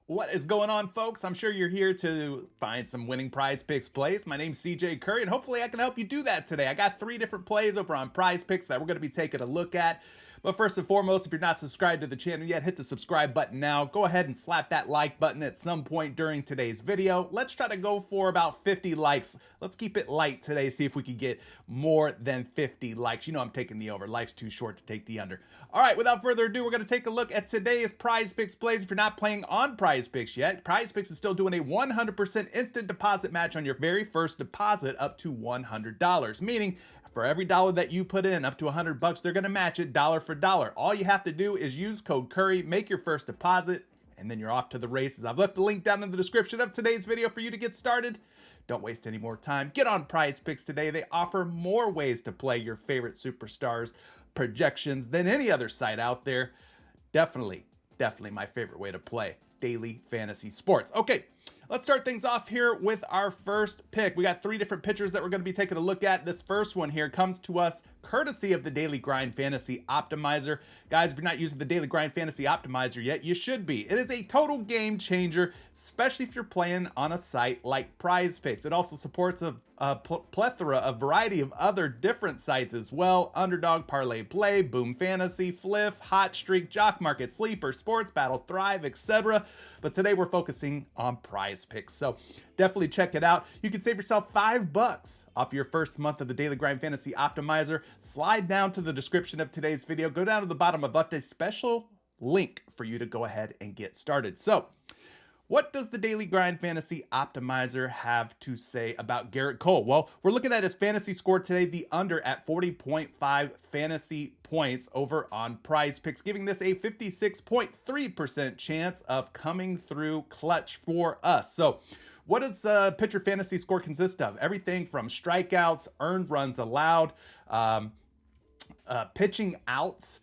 What is going on, folks? I'm sure you're here to find some winning Prize Picks plays. My name's CJ Curry, and hopefully I can help you do that today. I got 3 different plays over on Prize Picks that we're going to be taking a look at. But first and foremost, if you're not subscribed to the channel yet, hit the subscribe button now. Go ahead and slap that like button at some point during today's video. Let's try to go for about 50 likes. Let's keep it light today, see if we can get more than 50 likes. You know I'm taking the over. Life's too short to take the under. All right, without further ado, we're going to take a look at today's Prize Picks plays. If you're not playing on Prize Picks yet, Prize Picks is still doing a 100% instant deposit match on your very first deposit up to $100, meaning for every dollar that you put in, up to $100, they're going to match it dollar for dollar. All you have to do is use code Curry, make your first deposit, and then you're off to the races. I've left the link down in the description of today's video for you to get started. Don't waste any more time. Get on Prize Picks today. They offer more ways to play your favorite superstars projections than any other site out there. Definitely my favorite way to play daily fantasy sports. Okay, let's start things off here with our first pick. We got 3 different pitchers that we're going to be taking a look at. This first one here comes to us courtesy of the Daily Grind Fantasy Optimizer. Guys, if you're not using the Daily Grind Fantasy Optimizer yet, you should be. It is a total game changer, especially if you're playing on a site like Prize Picks. It also supports a plethora, a variety of other different sites as well. Underdog, Parlay Play, Boom Fantasy, Fliff, Hot Streak, Jock Market, Sleeper, Sports Battle, Thrive, etc. But today we're focusing on Prize Picks. So definitely check it out. You can save yourself $5 off your first month of the Daily Grind Fantasy Optimizer. Slide down to the description of today's video. Go down to the bottom. I've left a special link for you to go ahead and get started. So what does the Daily Grind Fantasy Optimizer have to say about Garrett Cole? Well, we're looking at his fantasy score today, the under at 40.5 fantasy points over on Prize Picks, giving this a 56.3% chance of coming through clutch for us. So what does pitcher fantasy score consist of? Everything from strikeouts, earned runs allowed, pitching outs.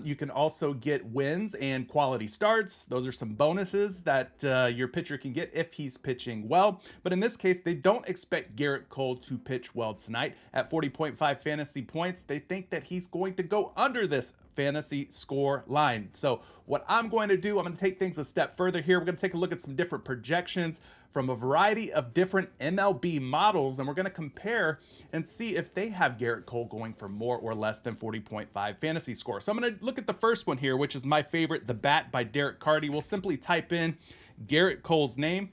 You can also get wins and quality starts. Those are some bonuses that your pitcher can get if he's pitching well. But in this case, they don't expect Garrett Cole to pitch well tonight. At 40.5 fantasy points, they think that he's going to go under this fantasy score line. So what I'm going to do, I'm going to take things a step further here. We're going to take a look at some different projections from a variety of different MLB models, and we're going to compare and see if they have Garrett Cole going for more or less than 40.5 fantasy score. So I'm going to look at the first one here, which is my favorite, The Bat by Derek Carty. We'll simply type in Garrett Cole's name,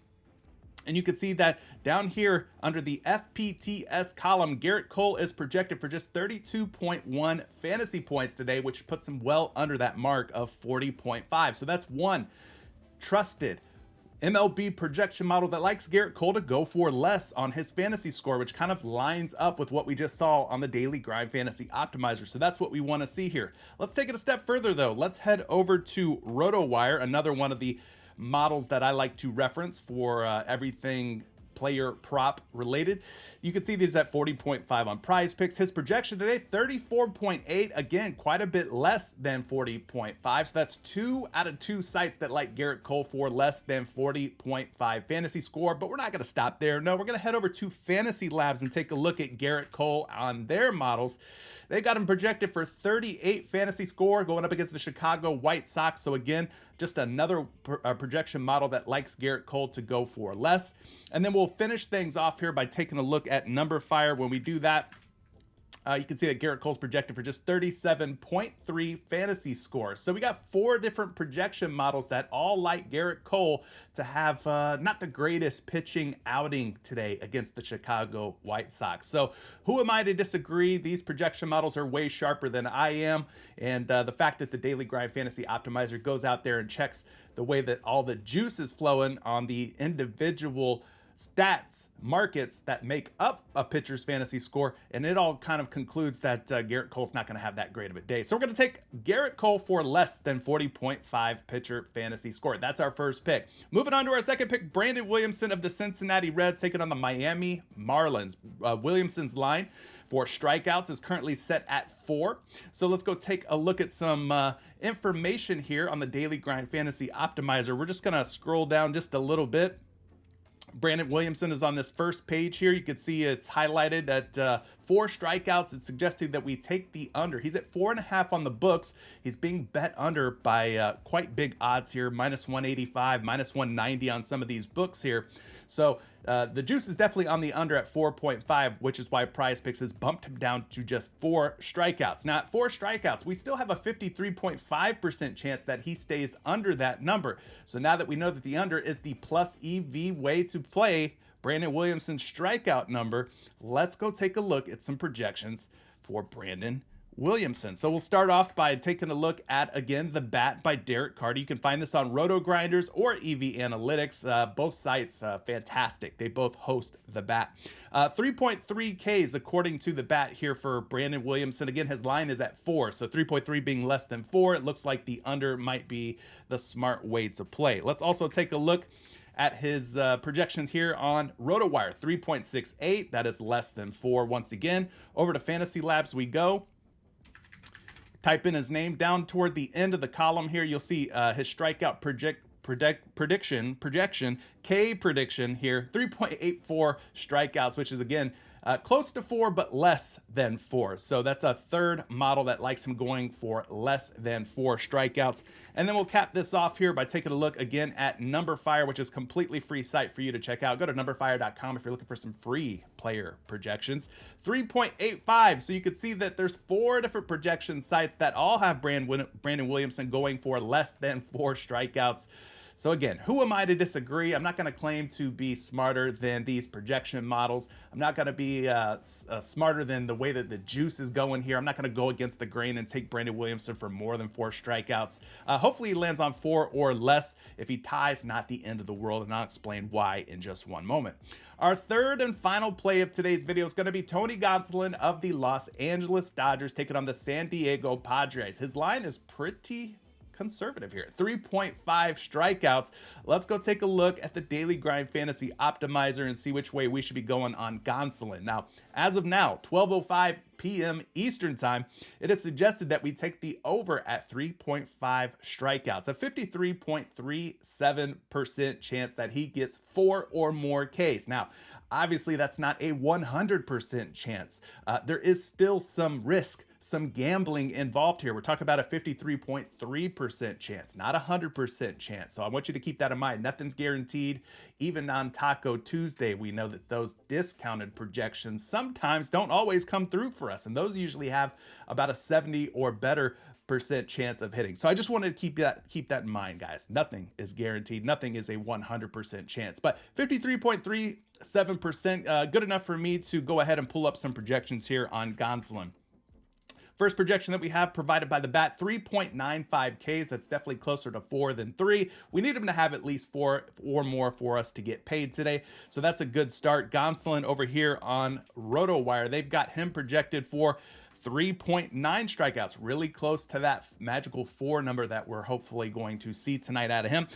and you can see that down here under the FPTS column, Garrett Cole is projected for just 32.1 fantasy points today, which puts him well under that mark of 40.5. So that's one trusted MLB projection model that likes Garrett Cole to go for less on his fantasy score, which kind of lines up with what we just saw on the Daily Grind Fantasy Optimizer. So that's what we want to see here. Let's take it a step further though. Let's head over to RotoWire, another one of the models that I like to reference for everything player prop related. You can see these at 40.5 on Prize Picks. His projection today, 34.8. Again, quite a bit less than 40.5. So that's 2 out of 2 sites that like Garrett Cole for less than 40.5 fantasy score. But we're not going to stop there. No, we're going to head over to Fantasy Labs and take a look at Garrett Cole on their models. They got him projected for 38 fantasy score going up against the Chicago White Sox. So again, just another projection model that likes Garrett Cole to go for less. And then we'll finish things off here by taking a look at Number Fire. When we do that, you can see that Garrett Cole's projected for just 37.3 fantasy scores. So we got 4 different projection models that all like Garrett Cole to have not the greatest pitching outing today against the Chicago White Sox. So who am I to disagree? These projection models are way sharper than I am. And the fact that the Daily Grind Fantasy Optimizer goes out there and checks the way that all the juice is flowing on the individual stats, markets that make up a pitcher's fantasy score, and it all kind of concludes that Garrett Cole's not going to have that great of a day. So we're going to take Garrett Cole for less than 40.5 pitcher fantasy score. That's our first pick. Moving on to our second pick, Brandon Williamson of the Cincinnati Reds taking on the Miami Marlins. Williamson's line for strikeouts is currently set at 4. So let's go take a look at some information here on the Daily Grind Fantasy Optimizer. We're just going to scroll down just a little bit. Brandon Williamson is on this first page here. You can see it's highlighted at 4 strikeouts. It's suggesting that we take the under. He's at 4.5 on the books. He's being bet under by quite big odds here, minus 185, minus 190 on some of these books here. So the juice is definitely on the under at 4.5, which is why PrizePicks has bumped him down to just 4 strikeouts. Now, at 4 strikeouts, we still have a 53.5% chance that he stays under that number. So now that we know that the under is the plus EV way to play Brandon Williamson's strikeout number, let's go take a look at some projections for Brandon Williamson. So we'll start off by taking a look at, again, the bat by Garrett Cole. You can find this on Roto Grinders or EV Analytics. Both sites, fantastic. They both host the bat. 3.3 Ks according to the bat here for Brandon Williamson. Again, his line is at 4, so 3.3 being less than 4. It looks like the under might be the smart way to play. Let's also take a look at his projections here on RotoWire. 3.68, that is less than 4 once again. Over to Fantasy Labs we go. Type in his name. Down toward the end of the column here, you'll see his strikeout projection, K prediction here, 3.84 strikeouts, which is, again, close to 4, but less than 4. So that's a third model that likes him going for less than 4 strikeouts. And then we'll cap this off here by taking a look again at NumberFire, which is a completely free site for you to check out. Go to numberfire.com if you're looking for some free player projections. 3.85. So you can see that there's 4 different projection sites that all have Brandon Williamson going for less than 4 strikeouts. So again, who am I to disagree? I'm not going to claim to be smarter than these projection models. I'm not going to be smarter than the way that the juice is going here. I'm not going to go against the grain and take Brandon Williamson for more than 4 strikeouts. Hopefully he lands on 4 or less. If he ties, not the end of the world, and I'll explain why in just one moment. Our third and final play of today's video is going to be Tony Gonslin of the Los Angeles Dodgers taking on the San Diego Padres. His line is pretty conservative here, 3.5 strikeouts. Let's go take a look at the Daily Grind Fantasy Optimizer and see which way we should be going on Gonslin. Now, as of now, 12:05 p.m. Eastern time, it is suggested that we take the over at 3.5 strikeouts, a 53.37% chance that he gets 4 or more Ks. Now, obviously, that's not a 100% chance. There is still some risk, some gambling involved here. We're talking about a 53.3% chance, not a 100% chance. So I want you to keep that in mind. Nothing's guaranteed. Even on Taco Tuesday, we know that those discounted projections sometimes don't always come through for us. And those usually have about a 70 or better percent chance of hitting. So I just wanted to keep that in mind, guys. Nothing is guaranteed. Nothing is a 100% chance, but 53.37%, good enough for me to go ahead and pull up some projections here on Gonslin. First projection that we have provided by the bat, 3.95 Ks. That's definitely closer to 4 than 3. We need him to have at least 4 or more for us to get paid today. So that's a good start. Gonslin over here on RotoWire, they've got him projected for 3.9 strikeouts, really close to that magical 4 number that we're hopefully going to see tonight out of him.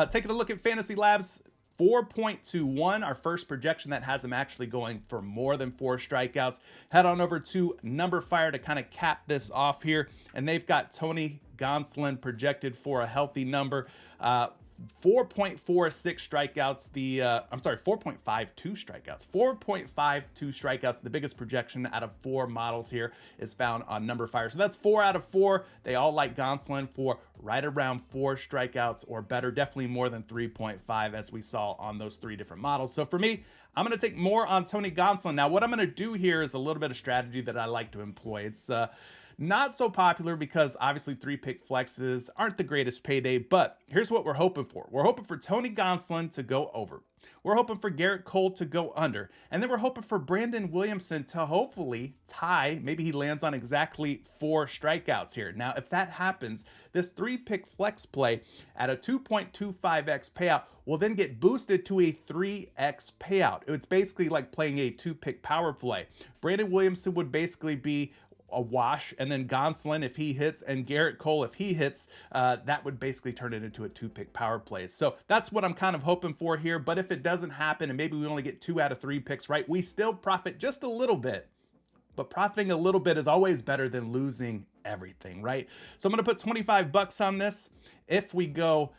Taking a look at Fantasy Labs, 4.21, our first projection that has him actually going for more than 4 strikeouts. Head on over to NumberFire to kind of cap this off here, and they've got Tony Gonslin projected for a healthy number. 4.46 strikeouts, 4.52 strikeouts. 4.52 strikeouts, the biggest projection out of 4 models here is found on NumberFire. So that's 4 out of 4. They all like Gonslin for right around 4 strikeouts or better, definitely more than 3.5 as we saw on those 3 different models. So for me, I'm going to take more on Tony Gonslin. Now, what I'm going to do here is a little bit of strategy that I like to employ. It's not so popular because obviously 3-pick flexes aren't the greatest payday, but here's what we're hoping for. We're hoping for Tony Gonslin to go over. We're hoping for Garrett Cole to go under. And then we're hoping for Brandon Williamson to hopefully tie. Maybe he lands on exactly 4 strikeouts here. Now, if that happens, this 3-pick flex play at a 2.25x payout will then get boosted to a 3x payout. It's basically like playing a 2-pick power play. Brandon Williamson would basically be a wash, and then Gonslin if he hits, and Garrett Cole if he hits, that would basically turn it into a 2-pick power play. So that's what I'm kind of hoping for here. But if it doesn't happen and maybe we only get 2 out of 3 picks right, we still profit just a little bit. But profiting a little bit is always better than losing everything, right? So I'm going to put $25 on this. If we go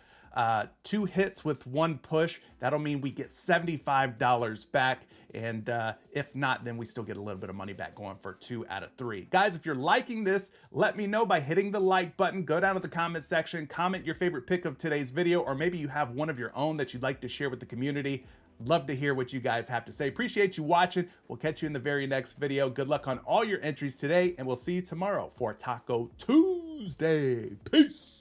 2 hits with 1 push. That'll mean we get $75 back. And if not, then we still get a little bit of money back going for 2 out of 3. Guys, if you're liking this, let me know by hitting the like button. Go down to the comment section, comment your favorite pick of today's video, or maybe you have one of your own that you'd like to share with the community. Love to hear what you guys have to say. Appreciate you watching. We'll catch you in the very next video. Good luck on all your entries today, and we'll see you tomorrow for Taco Tuesday. Peace.